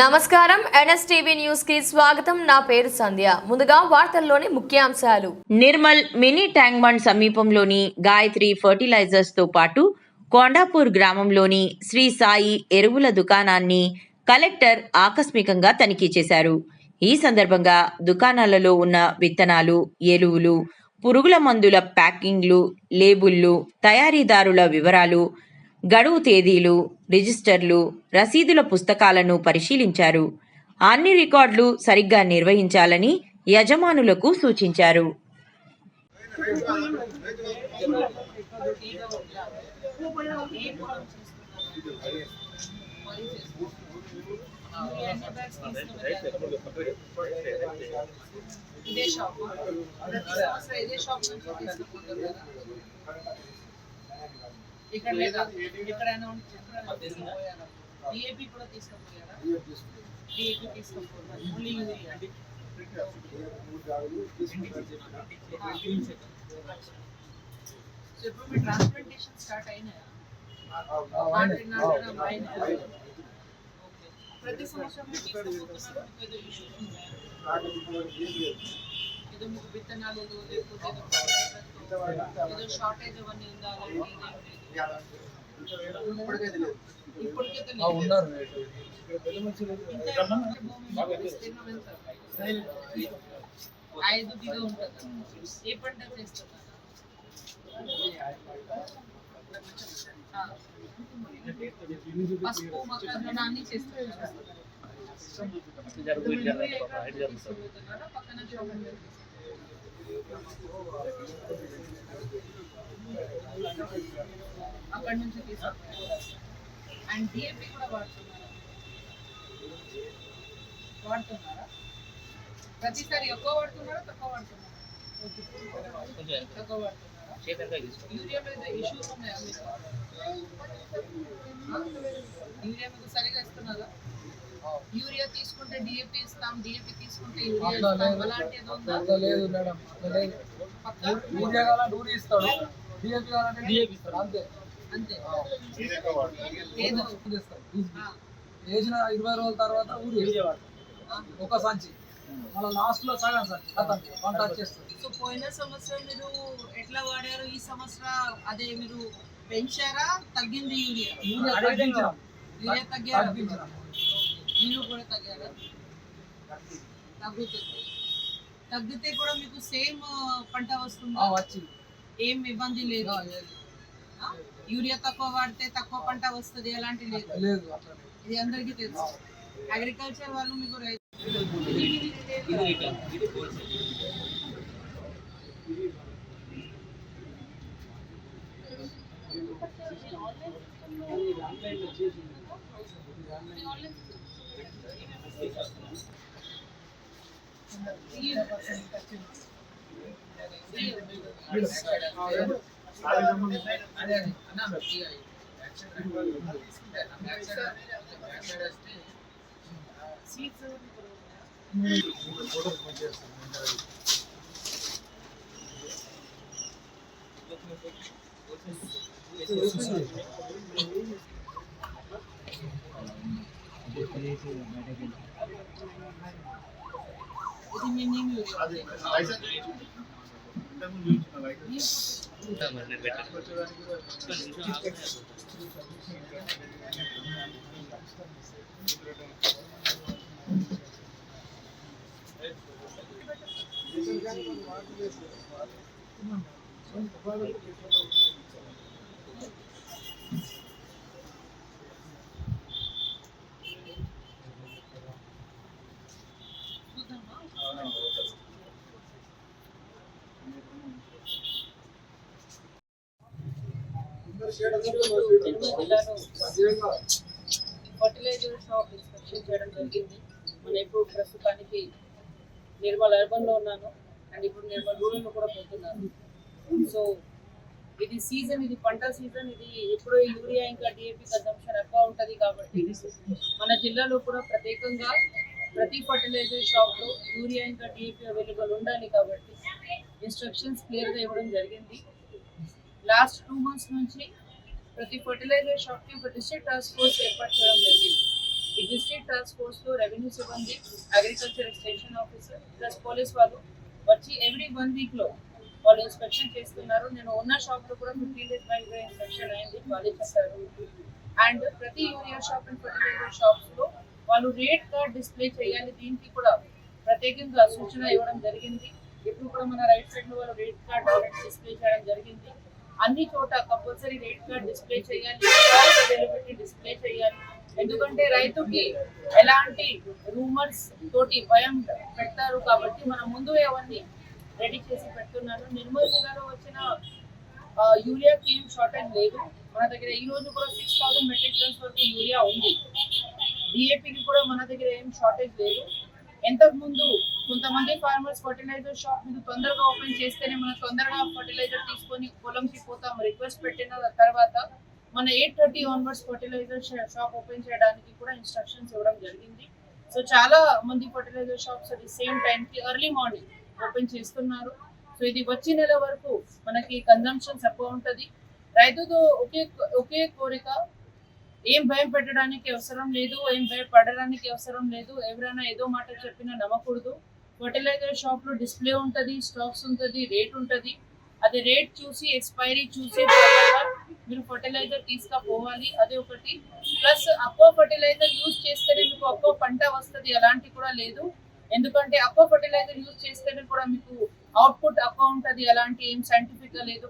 నమస్కారం NSTV news కి స్వాగతం. నా పేరు సంధ్య. ముందుగా వార్తల్లోని ముఖ్యాంశాలు. నిర్మల్ మినీ ట్యాంక్ బండ్ సమీపంలోని గాయత్రి ఫర్టిలైజర్స్ తో పాటు కొండాపూర్ గ్రామంలోని శ్రీ సాయి ఎరువుల దుకాణాన్ని కలెక్టర్ ఆకస్మికంగా తనిఖీ చేశారు. ఈ సందర్భంగా దుకాణాలలో ఉన్న విత్తనాలు, ఎరువులు, పురుగుల మందుల ప్యాకింగ్లు, లేబుళ్లు, తయారీదారుల వివరాలు, గడువు తేదీలు, రిజిస్టర్లు, రసీదుల పుస్తకాలను పరిశీలించారు. అన్ని రికార్డులు సరిగ్గా నిర్వహించాలని యజమానులకు సూచించారు. ఇక్కడ లేదా ఎక్కడైనా డిఏపి కూడా తీసుకుపోయారా? డిఏపి తీసుకుపోయారు. ఓన్లీ యూరియా సో ఇప్పుడు మీ ట్రాన్స్ప్లాంటేషన్ స్టార్ట్ అయినాయా? ప్రతి సంవత్సరం మీరు తీసుకుపోతున్నారు. ఏదో ఇష్యూస్ ఉన్నాయా? ఏదో మీకు విత్తనాలు లేకపోతే ఏదో షార్టేజ్ అవన్నీ ఉందా? ఇప్పటికైతే ఉన్నారు. 5 దిగా ఉంటుంది. ఏ పంట చేస్తున్నారు? పసుపు, మొక్కజొన్న అన్ని చేస్తున్నారు. పక్కన అక్కడి నుంచి తీసుకుంటారు. అండ్ డిఏపి కూడా వాడుతున్నారా? ప్రతిసారి ఎక్కువ వాడుతున్నారా, తక్కువ వాడుతున్నారా? తక్కువ వాడుతున్నారా? యూరియా మీద ఇష్యూస్ ఉన్నాయా మీకు? యూరియా మీకు సరిగా ఇస్తున్నారా? యూరియా తీసుకుంటే డిఏపి ఇస్తాం, డిఏపి తీసుకుంటే యూరియా ఇస్తాం, అలాంటి ఏదో ఉందా? లేదు మేడం, యూరియా కావాలంటే యూరియా ఇస్తాడు, డిఏపి కావాలంటే డిఏపి ఇస్తాడు. అంతే అంతే. వేసిన 20 రోజుల తర్వాత యూరియా ఒక సంచి, మళ్ళీ లాస్ట్ లో సగం సంచి పంట వచ్చేస్తుంది. సో పోయిన సంవత్సరం మీరు ఎట్లా వాడారు? ఈ సంవత్సరం అదే మీరు పెంచారా, తగ్గింది? యూరియా తగ్గారా? మీరు కూడా తగ్గారా? తగ్గితే కూడా మీకు సేమ్ పంట వస్తుందా? వచ్చింది, ఏం ఇబ్బంది లేదు. యూరియా తక్కువ వాడితే తక్కువ పంట వస్తుంది, అలాంటి లేదు. ఇది అందరికీ తెలుసు. అగ్రికల్చర్ వాళ్ళు మీకు ఫర్టిలైజర్ షాప్ ఇన్స్పెక్షన్ చేయడం జరిగింది. మనం ఇప్పుడు ప్రస్తుతానికి నిర్మల్ అర్బన్లో ఉన్నాను, అండ్ ఇప్పుడు నిర్మల్ రూరల్లో కూడా పోతున్నాను. సో ఇది సీజన్, ఇది పంట సీజన్. ఇది ఎప్పుడో యూరియా ఇంకా డిఏపి కన్సంప్షన్ ఎక్కువ ఉంటుంది కాబట్టి మన జిల్లాలో కూడా ప్రత్యేకంగా ప్రతి ఫర్టిలైజర్ షాప్లో యూరియా ఇంకా డిఏపి అవైలబుల్ ఉండాలి కాబట్టి ఇన్స్ట్రక్షన్స్ క్లియర్గా ఇవ్వడం జరిగింది. లాస్ట్ 2 months నుంచి ప్రతి ఫర్టిలైజర్ షాప్కి ఒక డిస్ట్రిక్ట్ టాస్క్ ఫోర్స్ ఏర్పాటు చేయడం జరిగింది. ఈ డిస్ట్రిక్ట్ టాస్క్ ఫోర్స్ లో రెవెన్యూ సిబ్బంది, agriculture extension officer plus police వాళ్ళు వచ్చి ఎవ్రీ 1 వీక్ లో వాళ్ళు ఇన్స్పెక్షన్ చేస్తున్నారు. నేను ఉన్న షాప్ లో కూడా 15 days బ్యాక్ ఇన్స్పెక్షన్ అయింది, వాళ్ళు చెప్పారు. అండ్ ప్రతి urea shop and fertiliser shops లో వాళ్ళు రేట్ కార్డ్ డిస్ప్లే చేయాలి. దీనికి కూడా ప్రత్యేకంగా సూచన ఇవ్వడం జరిగింది. ఇప్పుడు కూడా మన రైట్ సైడ్ లో వాళ్ళు రేట్ కార్డ్ ఆల్రెడీ డిస్ప్లే చేయడం జరిగింది. అన్ని చోట కంపల్సరీ రేట్ కార్డ్ డిస్ప్లే చేయాలి, అవైలబిలిటీ డిస్ప్లే చేయాలి. ఎందుకంటే రైతుకి ఎలాంటి రూమర్స్ తోటి భయం పెడతారు కాబట్టి మనం ముందు అవన్నీ రెడీ చేసి పెడుతున్నారు. నిర్మల్ జిల్లాలో వచ్చిన యూరియాకి ఏం షార్టేజ్ లేదు. మన దగ్గర ఈ రోజు కూడా 6000 మెట్రిక్ టన్స్ వరకు యూరియా ఉంది. డిఏపికి కూడా మన దగ్గర ఏం షార్టేజ్ లేదు. ఎంతకు ముందు కొంతమంది ఫార్మర్స్ ఫర్టిలైజర్ షాప్ మీద తొందరగా ఓపెన్ చేస్తేనే మనం తొందరగా ఫర్టిలైజర్ తీసుకొని పొలంకి పోతాం రిక్వెస్ట్ పెట్టిన తర్వాత మన 8:30 ఆన్వర్డ్స్ ఫర్టిలైజర్ షాప్ ఓపెన్ చేయడానికి కూడా ఇన్స్ట్రక్షన్స్ ఇవ్వడం జరిగింది. సో చాలా మంది ఫర్టిలైజర్ షాప్స్ అది సేమ్ టైంకి ఎర్లీ మార్నింగ్ ఓపెన్ చేస్తున్నారు. సో ఇది వచ్చే నెల వరకు మనకి కన్జంప్షన్ తక్కువ ఉంటుంది. రైతుతో ఒకే కోరిక, ఏం భయం పెట్టడానికి అవసరం లేదు, ఏం భయపడడానికి అవసరం లేదు. ఎవరైనా ఏదో మాట చెప్పినా నమ్మకూడదు. ఫర్టిలైజర్ షాప్ లో డిస్ప్లే ఉంటుంది, స్టాక్స్ ఉంటుంది, రేట్ ఉంటుంది. అది రేట్ చూసి ఎక్స్పైరీ చూసి మీరు ఫర్టిలైజర్ తీసుకపోవాలి. అదే ఒకటి. ప్లస్ అక్వా ఫర్టిలైజర్ యూజ్ చేస్తేనే మీకు అక్వా పంట వస్తుంది, అలాంటి కూడా లేదు. ఎందుకంటే అక్వా ఫర్టిలైజర్ యూజ్ చేస్తేనే కూడా మీకు అవుట్పుట్ అక్వా ఉంటుంది, అలాంటి ఏం సైంటిఫిక్ గా లేదు.